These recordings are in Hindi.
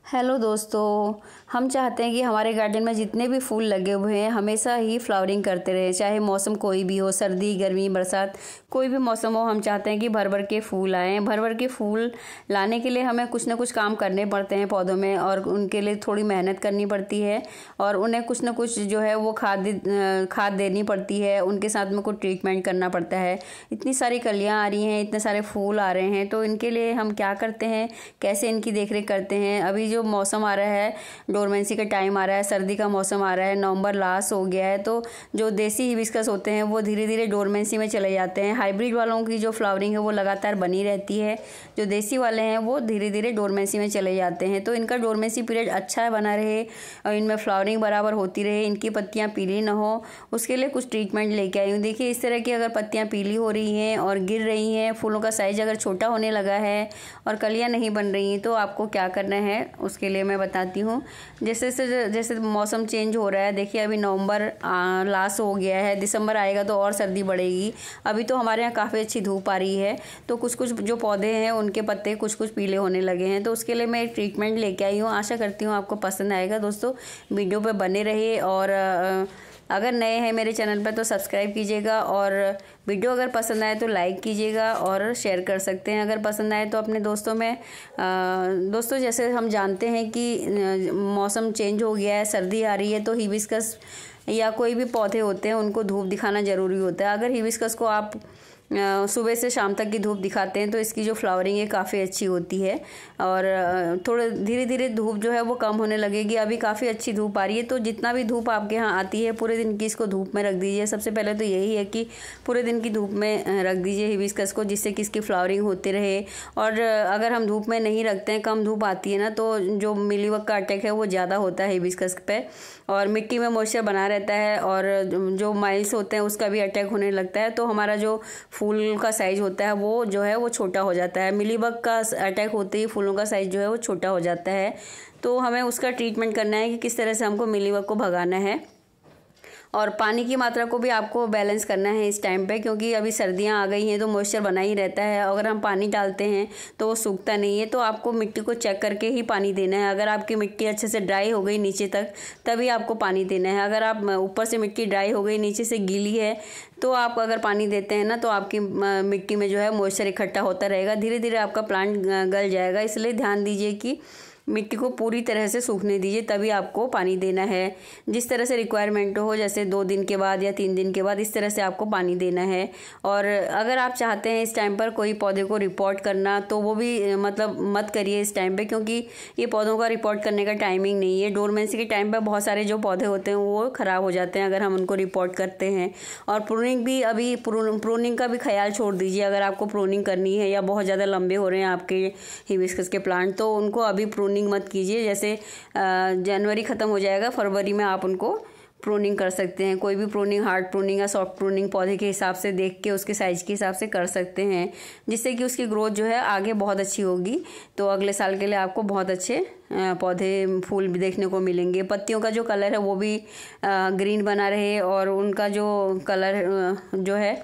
हेलो दोस्तों, हम चाहते हैं कि हमारे गार्डन में जितने भी फूल लगे हुए हैं हमेशा ही फ्लावरिंग करते रहे, चाहे मौसम कोई भी हो, सर्दी गर्मी बरसात कोई भी मौसम हो। हम चाहते हैं कि भर भर के फूल आएँ। भर भर के फूल लाने के लिए हमें कुछ ना कुछ काम करने पड़ते हैं पौधों में, और उनके लिए थोड़ी मेहनत करनी पड़ती है और उन्हें कुछ ना कुछ जो है वो खाद देनी पड़ती है। उनके साथ में कुछ ट्रीटमेंट करना पड़ता है। इतनी सारी कलियाँ आ रही हैं, इतने सारे फूल आ रहे हैं, तो इनके लिए हम क्या करते हैं, कैसे इनकी देखरेख करते हैं। अभी जो मौसम आ रहा है, डोरमेंसी का टाइम आ रहा है, सर्दी का मौसम आ रहा है, नवंबर लास्ट हो गया है, तो जो देसी हिबिस्कस होते हैं वो धीरे धीरे डोरमेंसी में चले जाते हैं। हाइब्रिड वालों की जो फ्लावरिंग है वो लगातार बनी रहती है, जो देसी वाले हैं वो धीरे धीरे डोरमेंसी में चले जाते हैं। तो इनका डोरमेंसी पीरियड अच्छा बना रहे और इनमें फ्लावरिंग बराबर होती रहे, इनकी पत्तियाँ पीली ना हो, उसके लिए कुछ ट्रीटमेंट लेके आई हूँ। देखिए, इस तरह की अगर पत्तियाँ पीली हो रही हैं और गिर रही हैं, फूलों का साइज अगर छोटा होने लगा है और कलियाँ नहीं बन रही हैं, तो आपको क्या करना है उसके लिए मैं बताती हूँ। जैसे मौसम चेंज हो रहा है, देखिए अभी नवंबर लास्ट हो गया है, दिसंबर आएगा तो और सर्दी बढ़ेगी। अभी तो हमारे यहाँ काफ़ी अच्छी धूप आ रही है, तो कुछ कुछ जो पौधे हैं उनके पत्ते कुछ कुछ पीले होने लगे हैं, तो उसके लिए मैं एक ट्रीटमेंट लेके आई हूँ। आशा करती हूँ आपको पसंद आएगा। दोस्तों, वीडियो पे बने रहिए और अगर नए हैं मेरे चैनल पर तो सब्सक्राइब कीजिएगा, और वीडियो अगर पसंद आए तो लाइक कीजिएगा और शेयर कर सकते हैं अगर पसंद आए तो अपने दोस्तों में। दोस्तों, जैसे हम जानते हैं कि मौसम चेंज हो गया है, सर्दी आ रही है, तो हिबिस्कस या कोई भी पौधे होते हैं उनको धूप दिखाना ज़रूरी होता है। अगर हिबिस्कस को आप सुबह से शाम तक की धूप दिखाते हैं तो इसकी जो फ्लावरिंग है काफ़ी अच्छी होती है, और थोड़े धीरे धीरे धूप जो है वो कम होने लगेगी। अभी काफ़ी अच्छी धूप आ रही है, तो जितना भी धूप आपके यहाँ आती है पूरे दिन की इसको धूप में रख दीजिए। सबसे पहले तो यही है कि पूरे दिन की धूप में रख दीजिए हिबिस्कस को, जिससे कि इसकी फ्लावरिंग होती रहे। और अगर हम धूप में नहीं रखते हैं, कम धूप आती है ना, तो जो मिलीबग का अटैक है वो ज़्यादा होता है हिबिस्कस पे, और मिट्टी में मॉइस्चर बना रहता है, और जो माइल्स होते हैं उसका भी अटैक होने लगता है, तो हमारा जो फूल का साइज होता है वो जो है वो छोटा हो जाता है। मिलीबग का अटैक होते ही फूलों का साइज जो है वो छोटा हो जाता है, तो हमें उसका ट्रीटमेंट करना है कि किस तरह से हमको मिलीबग को भगाना है। और पानी की मात्रा को भी आपको बैलेंस करना है इस टाइम पे, क्योंकि अभी सर्दियां आ गई हैं तो मॉइस्चर बना ही रहता है। अगर हम पानी डालते हैं तो वो सूखता नहीं है, तो आपको मिट्टी को चेक करके ही पानी देना है। अगर आपकी मिट्टी अच्छे से ड्राई हो गई नीचे तक, तभी आपको पानी देना है। अगर आप ऊपर से मिट्टी ड्राई हो गई, नीचे से गीली है, तो आप अगर पानी देते हैं ना, तो आपकी मिट्टी में जो है मॉइस्चर इकट्ठा होता रहेगा, धीरे धीरे आपका प्लांट गल जाएगा। इसलिए ध्यान दीजिए कि मिट्टी को पूरी तरह से सूखने दीजिए, तभी आपको पानी देना है। जिस तरह से रिक्वायरमेंट हो, जैसे 2 दिन के बाद या 3 दिन के बाद, इस तरह से आपको पानी देना है। और अगर आप चाहते हैं इस टाइम पर कोई पौधे को रिपोर्ट करना, तो वो भी मतलब मत करिए इस टाइम पे, क्योंकि ये पौधों का रिपोर्ट करने का टाइमिंग नहीं है। डोरमेंसी के टाइम पर बहुत सारे जो पौधे होते हैं वो ख़राब हो जाते हैं अगर हम उनको रिपोर्ट करते हैं। और प्रूनिंग भी, अभी प्रूनिंग का भी ख्याल छोड़ दीजिए। अगर आपको प्रूनिंग करनी है या बहुत ज़्यादा लंबे हो रहे हैं आपके हिबिस्कस के प्लांट, तो उनको अभी प्रूनिंग मत कीजिए। जैसे जनवरी ख़त्म हो जाएगा, फरवरी में आप उनको प्रूनिंग कर सकते हैं। कोई भी प्रूनिंग, हार्ड प्रूनिंग या सॉफ्ट प्रूनिंग पौधे के हिसाब से देख के, उसके साइज के हिसाब से कर सकते हैं, जिससे कि उसकी ग्रोथ जो है आगे बहुत अच्छी होगी। तो अगले साल के लिए आपको बहुत अच्छे पौधे, फूल भी देखने को मिलेंगे। पत्तियों का जो कलर है वो भी ग्रीन बना रहे, और उनका जो कलर जो है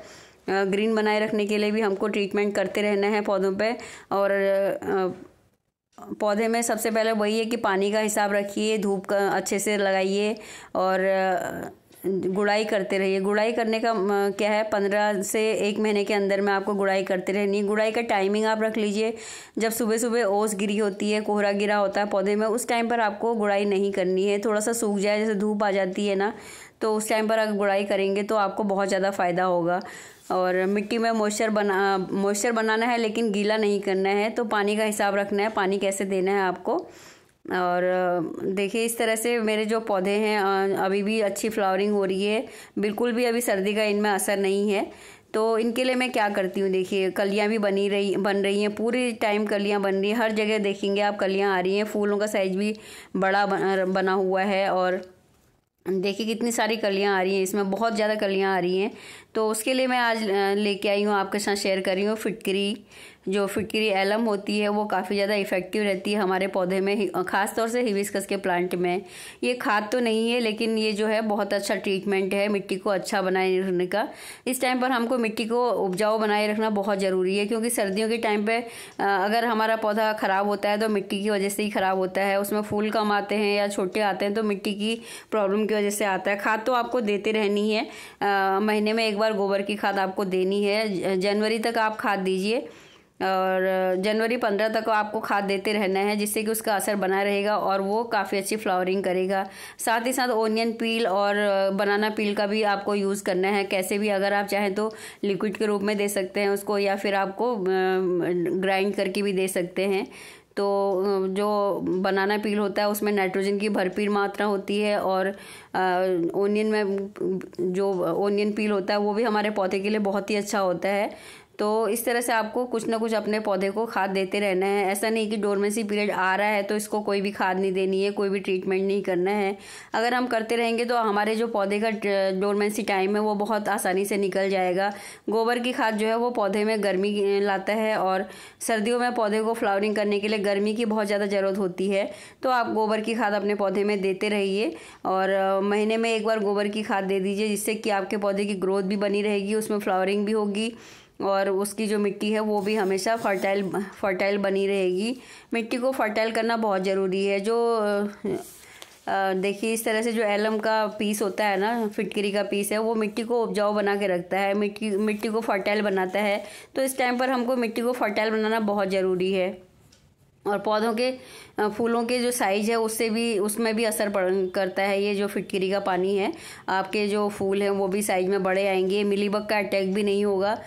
ग्रीन बनाए रखने के लिए भी हमको ट्रीटमेंट करते रहना है पौधों पे। और पौधे में सबसे पहले वही है कि पानी का हिसाब रखिए, धूप का अच्छे से लगाइए, और गुड़ाई करते रहिए। गुड़ाई करने का क्या है, 15 से 1 महीने के अंदर में आपको गुड़ाई करते रहनी है। गुड़ाई का टाइमिंग आप रख लीजिए। जब सुबह सुबह ओस गिरी होती है, कोहरा गिरा होता है पौधे में, उस टाइम पर आपको गुड़ाई नहीं करनी है। थोड़ा सा सूख जाए, जैसे धूप आ जाती है ना, तो उस टाइम पर अगर गुड़ाई करेंगे तो आपको बहुत ज़्यादा फ़ायदा होगा। और मिट्टी में मॉइस्चर बनाना है, लेकिन गीला नहीं करना है, तो पानी का हिसाब रखना है, पानी कैसे देना है आपको। और देखिए, इस तरह से मेरे जो पौधे हैं अभी भी अच्छी फ्लावरिंग हो रही है, बिल्कुल भी अभी सर्दी का इनमें असर नहीं है। तो इनके लिए मैं क्या करती हूँ, देखिए कलियाँ भी बन रही हैं, पूरी टाइम कलियाँ बन रही हैं। हर जगह देखेंगे आप कलियाँ आ रही हैं, फूलों का साइज भी बड़ा बना हुआ है, और देखिए कितनी सारी कलियाँ आ रही हैं, इसमें बहुत ज़्यादा कलियाँ आ रही हैं। तो उसके लिए मैं आज लेके आई हूँ, आपके साथ शेयर कर रही हूँ फिटकरी जो फिटकरी एलम होती है वो काफ़ी ज़्यादा इफ़ेक्टिव रहती है हमारे पौधे में, ख़ास तौर से हिबिस्कस के प्लांट में। ये खाद तो नहीं है, लेकिन ये जो है बहुत अच्छा ट्रीटमेंट है मिट्टी को अच्छा बनाए रखने का। इस टाइम पर हमको मिट्टी को उपजाऊ बनाए रखना बहुत ज़रूरी है, क्योंकि सर्दियों के टाइम पे अगर हमारा पौधा ख़राब होता है तो मिट्टी की वजह से ही ख़राब होता है। उसमें फूल कम आते हैं या छोटे आते हैं तो मिट्टी की प्रॉब्लम की वजह से आता है। खाद तो आपको देते रहनी है, महीने में एक बार गोबर की खाद आपको देनी है। जनवरी तक आप खाद दीजिए और जनवरी 15 तक आपको खाद देते रहना है, जिससे कि उसका असर बना रहेगा और वो काफ़ी अच्छी फ्लावरिंग करेगा। साथ ही साथ ओनियन पील और बनाना पील का भी आपको यूज़ करना है। कैसे भी, अगर आप चाहें तो लिक्विड के रूप में दे सकते हैं उसको, या फिर आपको ग्राइंड करके भी दे सकते हैं। तो जो बनाना पील होता है उसमें नाइट्रोजन की भरपूर मात्रा होती है, और ओनियन में जो ओनियन पील होता है वो भी हमारे पौधे के लिए बहुत ही अच्छा होता है। तो इस तरह से आपको कुछ ना कुछ अपने पौधे को खाद देते रहना है। ऐसा नहीं कि डोरमेंसी पीरियड आ रहा है तो इसको कोई भी खाद नहीं देनी है, कोई भी ट्रीटमेंट नहीं करना है। अगर हम करते रहेंगे तो हमारे जो पौधे का डोरमेंसी टाइम है वो बहुत आसानी से निकल जाएगा। गोबर की खाद जो है वो पौधे में गर्मी लाता है, और सर्दियों में पौधे को फ्लावरिंग करने के लिए गर्मी की बहुत ज़्यादा ज़रूरत होती है। तो आप गोबर की खाद अपने पौधे में देते रहिए, और महीने में एक बार गोबर की खाद दे दीजिए, जिससे कि आपके पौधे की ग्रोथ भी बनी रहेगी, उसमें फ्लावरिंग भी होगी, और उसकी जो मिट्टी है वो भी हमेशा फर्टाइल बनी रहेगी। मिट्टी को फर्टाइल करना बहुत ज़रूरी है। जो देखिए, इस तरह से जो एलम का पीस होता है ना, फिटकरी का पीस है, वो मिट्टी को उपजाऊ बना के रखता है, मिट्टी को फर्टाइल बनाता है। तो इस टाइम पर हमको मिट्टी को फर्टाइल बनाना बहुत ज़रूरी है। और पौधों के फूलों के जो साइज़ है उसमें भी असर करता है। ये जो फिटकरी का पानी है, आपके जो फूल हैं वो भी साइज में बड़े आएंगे। मिलीबग का अटैक भी नहीं होगा।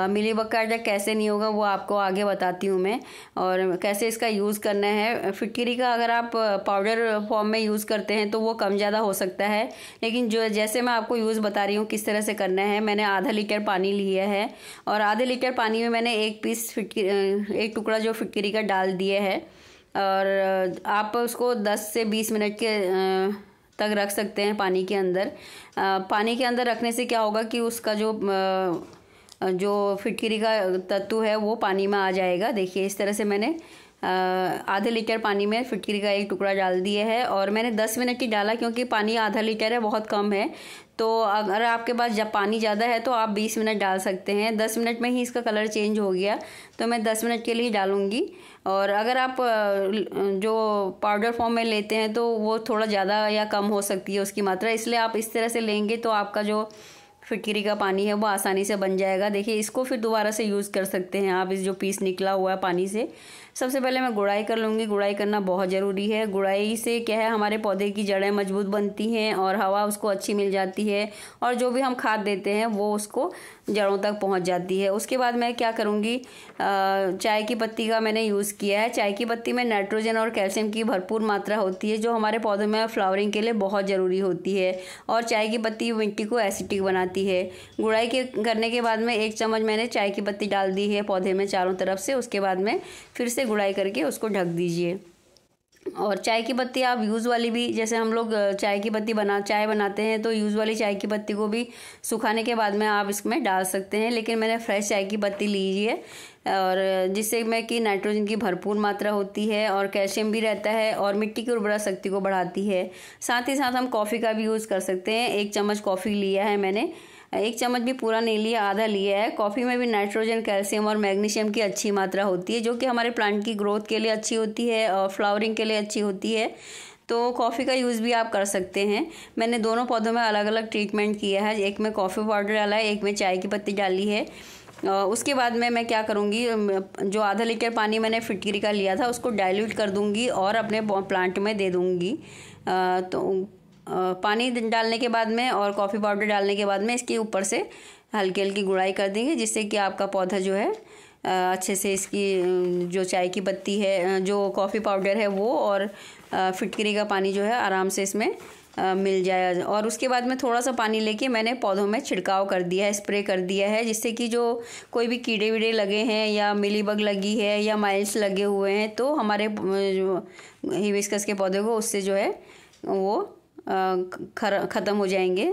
मिलीबग का अटैक कैसे नहीं होगा वो आपको आगे बताती हूँ मैं, और कैसे इसका यूज़ करना है। फिटकरी का अगर आप पाउडर फॉर्म में यूज़ करते हैं तो वो कम ज़्यादा हो सकता है, लेकिन जो जैसे मैं आपको यूज़ बता रही हूँ किस तरह से करना है। मैंने आधा लीटर पानी लिया है, और आधे लीटर पानी में मैंने एक टुकड़ा जो फिटकरी का डाल दिया है, और आप उसको 10 से 20 मिनट के तक रख सकते हैं पानी के अंदर। पानी के अंदर रखने से क्या होगा कि उसका जो फिटकरी का तत्व है वो पानी में आ जाएगा। देखिए, इस तरह से मैंने आधे लीटर पानी में फिटकरी का एक टुकड़ा डाल दिया है, और मैंने 10 मिनट ही डाला, क्योंकि पानी आधा लीटर है, बहुत कम है। तो अगर आपके पास जब पानी ज़्यादा है तो आप 20 मिनट डाल सकते हैं। 10 मिनट में ही इसका कलर चेंज हो गया, तो मैं 10 मिनट के लिए डालूँगी। और अगर आप जो पाउडर फॉर्म में लेते हैं तो वो थोड़ा ज़्यादा या कम हो सकती है उसकी मात्रा, इसलिए आप इस तरह से लेंगे तो आपका जो फिटकरी का पानी है वो आसानी से बन जाएगा। देखिए, इसको फिर दोबारा से यूज़ कर सकते हैं आप, इस जो पीस निकला हुआ है पानी से। सबसे पहले मैं गुड़ाई कर लूँगी। गुड़ाई करना बहुत ज़रूरी है। गुड़ाई से क्या है, हमारे पौधे की जड़ें मजबूत बनती हैं और हवा उसको अच्छी मिल जाती है, और जो भी हम खाद देते हैं वो उसको जड़ों तक पहुंच जाती है। उसके बाद मैं क्या करूँगी, चाय की पत्ती का मैंने यूज़ किया है। चाय की पत्ती में नाइट्रोजन और कैल्शियम की भरपूर मात्रा होती है, जो हमारे पौधों में फ्लावरिंग के लिए बहुत ज़रूरी होती है, और चाय की पत्ती मिट्टी को एसिडिक बनाती है। गुड़ाई करने के बाद में 1 चम्मच मैंने चाय की पत्ती डाल दी है पौधे में चारों तरफ से। उसके बाद में फिर से गुड़ाई करके उसको ढक दीजिए। और चाय की पत्ती आप यूज़ वाली भी, जैसे हम लोग चाय की पत्ती चाय बनाते हैं तो यूज़ वाली चाय की पत्ती को भी सुखाने के बाद में आप इसमें डाल सकते हैं, लेकिन मैंने फ्रेश चाय की पत्ती लीजिए, और जिससे में कि नाइट्रोजन की भरपूर मात्रा होती है और कैल्शियम भी रहता है और मिट्टी की उर्वरा शक्ति को बढ़ाती है। साथ ही साथ हम कॉफ़ी का भी यूज़ कर सकते हैं। 1 चम्मच कॉफ़ी लिया है मैंने, 1 चम्मच भी पूरा नहीं लिया, आधा लिया है। कॉफ़ी में भी नाइट्रोजन, कैल्शियम और मैग्नीशियम की अच्छी मात्रा होती है, जो कि हमारे प्लांट की ग्रोथ के लिए अच्छी होती है और फ्लावरिंग के लिए अच्छी होती है। तो कॉफ़ी का यूज़ भी आप कर सकते हैं। मैंने दोनों पौधों में अलग अलग ट्रीटमेंट किया है। एक में कॉफ़ी पाउडर डाला है, एक में चाय की पत्ती डाली है। उसके बाद में मैं क्या करूँगी, जो आधा लीटर पानी मैंने फिटकरी का लिया था उसको डाइल्यूट कर दूँगी और अपने प्लांट में दे दूँगी। तो पानी डालने के बाद में और कॉफ़ी पाउडर डालने के बाद में इसके ऊपर से हल्की हल्की गुड़ाई कर देंगे, जिससे कि आपका पौधा जो है अच्छे से इसकी जो चाय की पत्ती है, जो कॉफ़ी पाउडर है वो, और फिटकरी का पानी जो है आराम से इसमें मिल जाए। और उसके बाद में थोड़ा सा पानी लेके मैंने पौधों में छिड़काव कर दिया है, स्प्रे कर दिया है, जिससे कि जो कोई भी कीड़े वीड़े लगे हैं या मिलीबग लगी है या माइल्स लगे हुए हैं तो हमारे जो हिबिस्कस के पौधे को उससे जो है वो ख़त्म हो जाएंगे।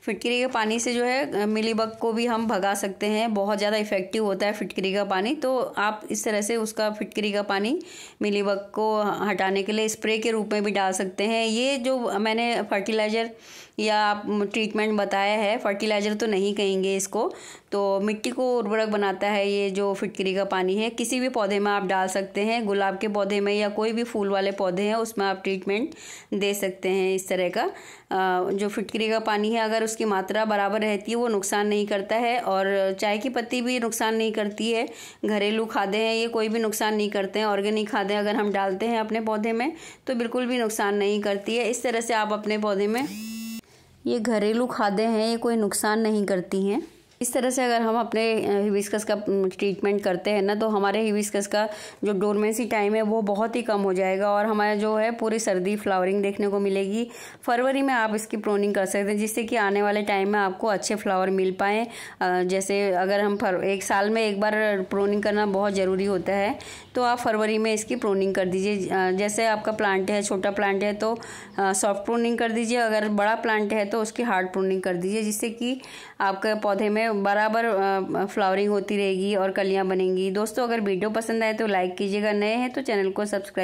फिटकरी के पानी से जो है मिलीबग को भी हम भगा सकते हैं। बहुत ज़्यादा इफ़ेक्टिव होता है फिटकरी का पानी। तो आप इस तरह से उसका फिटकरी का पानी मिलीबग को हटाने के लिए स्प्रे के रूप में भी डाल सकते हैं। ये जो मैंने फर्टिलाइज़र या आप ट्रीटमेंट बताया है, फर्टिलाइज़र तो नहीं कहेंगे इसको, तो मिट्टी को उर्वरक बनाता है ये जो फिटकरी का पानी है। किसी भी पौधे में आप डाल सकते हैं, गुलाब के पौधे में या कोई भी फूल वाले पौधे हैं उसमें आप ट्रीटमेंट दे सकते हैं। इस तरह का जो फिटकरी का पानी है, अगर उसकी मात्रा बराबर रहती है वो नुकसान नहीं करता है। और चाय की पत्ती भी नुकसान नहीं करती है। घरेलू खादें हैं ये, कोई भी नुकसान नहीं करते हैं। ऑर्गेनिक खादें अगर हम डालते हैं अपने पौधे में तो बिल्कुल भी नुकसान नहीं करती है। इस तरह से आप अपने पौधे में, ये घरेलू खादें हैं, ये कोई नुकसान नहीं करती हैं। इस तरह से अगर हम अपने हिबिस्कस का ट्रीटमेंट करते हैं ना, तो हमारे हिबिस्कस का जो डोरमेंसी टाइम है वो बहुत ही कम हो जाएगा और हमारा जो है पूरी सर्दी फ्लावरिंग देखने को मिलेगी। फरवरी में आप इसकी प्रूनिंग कर सकते हैं जिससे कि आने वाले टाइम में आपको अच्छे फ्लावर मिल पाएँ। जैसे अगर हम एक साल में एक बार प्रूनिंग करना बहुत ज़रूरी होता है, तो आप फरवरी में इसकी प्रूनिंग कर दीजिए। जैसे आपका प्लांट है, छोटा प्लांट है तो सॉफ्ट प्रूनिंग कर दीजिए, अगर बड़ा प्लांट है तो उसकी हार्ड प्रूनिंग कर दीजिए, जिससे कि आपके पौधे में बराबर फ्लावरिंग होती रहेगी और कलियां बनेंगी। दोस्तों, अगर वीडियो पसंद आए तो लाइक कीजिएगा, नए हैं तो चैनल को सब्सक्राइब